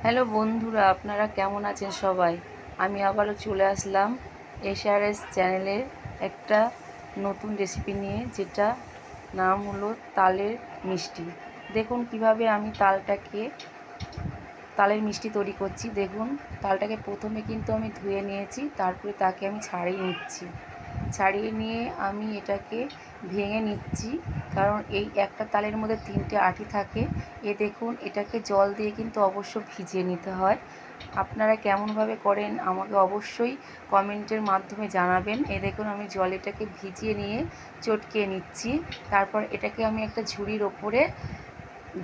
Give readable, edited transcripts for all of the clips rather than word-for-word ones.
Hello বন্ধুরা, আপনারা কেমন আছেন সবাই? আমি আবারও চলে আসলাম এসআরএস চ্যানেলের একটা নতুন রেসিপি নিয়ে, যেটা নাম হলো তালের মিষ্টি। দেখুন কিভাবে আমি তালের মিষ্টি তৈরি করছি। দেখুন, তালটাকে প্রথমে কিন্তু আমি ধুয়ে নিয়েছি, তারপরে তাকে আমি ছাড়িয়ে নিচ্ছি। ছাড়িয়ে নিয়ে আমি এটাকে ভেঙে নিচ্ছি, কারণ এই একটা তালের মধ্যে 3টে আটি থাকে। দেখুন, এটাকে জল দিয়ে কিন্তু অবশ্য ভিজিয়ে নিতে হয়। আপনারা কেমনভাবে করেন আমাকে অবশ্যই কমেন্টের মাধ্যমে জানাবেন। দেখুন, আমি এটাকে ভিজিয়ে নিয়ে চটকিয়ে নিচ্ছি। তারপর এটাকে আমি একটা ঝুড়ির ওপরে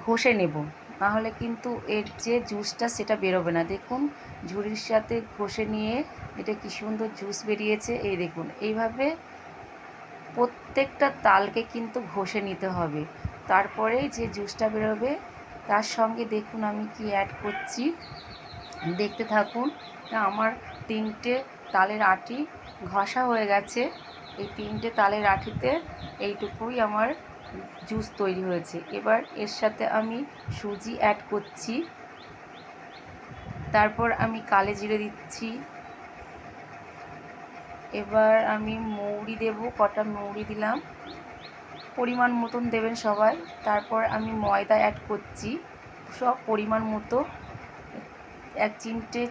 ঘষে নেব, নাহলে কিন্তু এর যে জুসটা সেটা বেরোবে না। দেখুন, ঝুড়ির সাথে ঘষে নিয়ে এটা কি সুন্দর জুস বেরিয়েছে। দেখুন, এইভাবে প্রত্যেকটা তালকে কিন্তু ঘষে নিতে হবে, তারপরে যে জুসটা বেরোবে। তার সঙ্গে দেখুন আমি কি অ্যাড করছি, দেখতে থাকুন। আমার 3টে তালের আটি ঘষা হয়ে গেছে। এই 3টে তালের আটিতে এইটুকুই আমার জুস তৈরি হয়েছে। এবার এর সাথে আমি সুজি অ্যাড করছি, তারপর আমি কালো জিরে দিচ্ছি। এবার আমি মৌরি দেব, কটা মৌরি দিলাম, পরিমাণ মতন দেবেন সবাই। তারপর আমি ময়দা অ্যাড করছি, সব পরিমাণ মতো। 1 চিমটে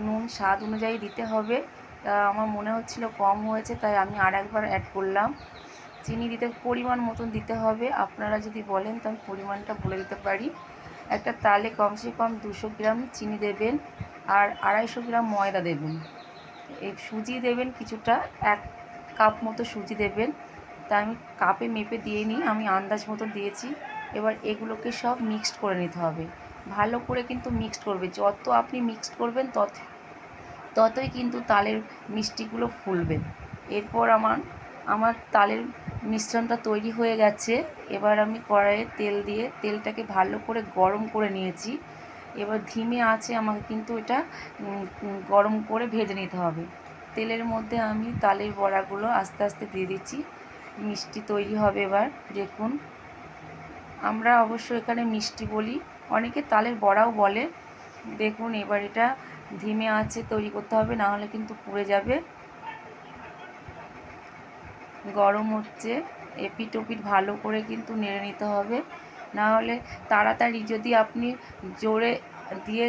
নুন স্বাদ অনুযায়ী দিতে হবে। তা আমার মনে হচ্ছিল কম হয়েছে, তাই আমি আরেকবার অ্যাড করলাম। চিনি দিতে পরিমাণ মতন দিতে হবে, আপনারা যদি বলেন তো আমি পরিমাণটা বলে দিতে পারি। একটা তালে কমসে কম 200 গ্রাম চিনি দেবেন, আর 250 গ্রাম ময়দা দেবেন। এই সুজি দেবেন কিছুটা, 1 কাপ মতো সুজি দেবেন। তা আমি কাপে মেপে দিয়ে নিই, আমি আন্দাজ মতো দিয়েছি। এবার এগুলোকে সব মিক্সড করে নিতে হবে, ভালো করে কিন্তু মিক্সড করবে। যত আপনি মিক্সড করবেন ততই কিন্তু তালের মিষ্টিগুলো ফুলবে। এরপর আমার তালের মিশ্রণটা তৈরি হয়ে গেছে। এবার আমি কড়াইয়ে তেল দিয়ে তেলটাকে ভালো করে গরম করে নিয়েছি। এবার ধিমে আঁচে আমাকে কিন্তু এটা গরম করে ভেজে নিতে হবে। তেলের মধ্যে আমি তালের বড়াগুলো আস্তে আস্তে দিয়ে দিচ্ছি, মিষ্টি তৈরি হবে। এবার দেখুন, আমরা অবশ্য এখানে মিষ্টি বলি, অনেকে তালের বড়াও বলে। দেখুন, এবার এটা ধিমে আঁচে তৈরি করতে হবে, না হলে কিন্তু পুড়ে যাবে। গরম হচ্ছে, এপিট ওপিট ভালো করে কিন্তু নেড়ে নিতে হবে, না হলে তাড়াতাড়ি যদি আপনি জোরে দিয়ে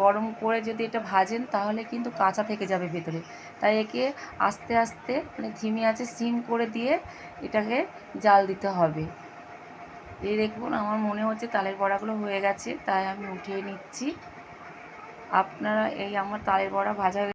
গরম করে যদি এটা ভাজেন, তাহলে কিন্তু কাঁচা থেকে যাবে ভেতরে। তাই একে আস্তে আস্তে, মানে ধিমে আঁচে সিম করে দিয়ে এটাকে জাল দিতে হবে। দেখুন, আমার মনে হচ্ছে তালের বড়াগুলো হয়ে গেছে, তাই আমি উঠিয়ে নিচ্ছি। আপনারা আমার তালের বড়া ভাজা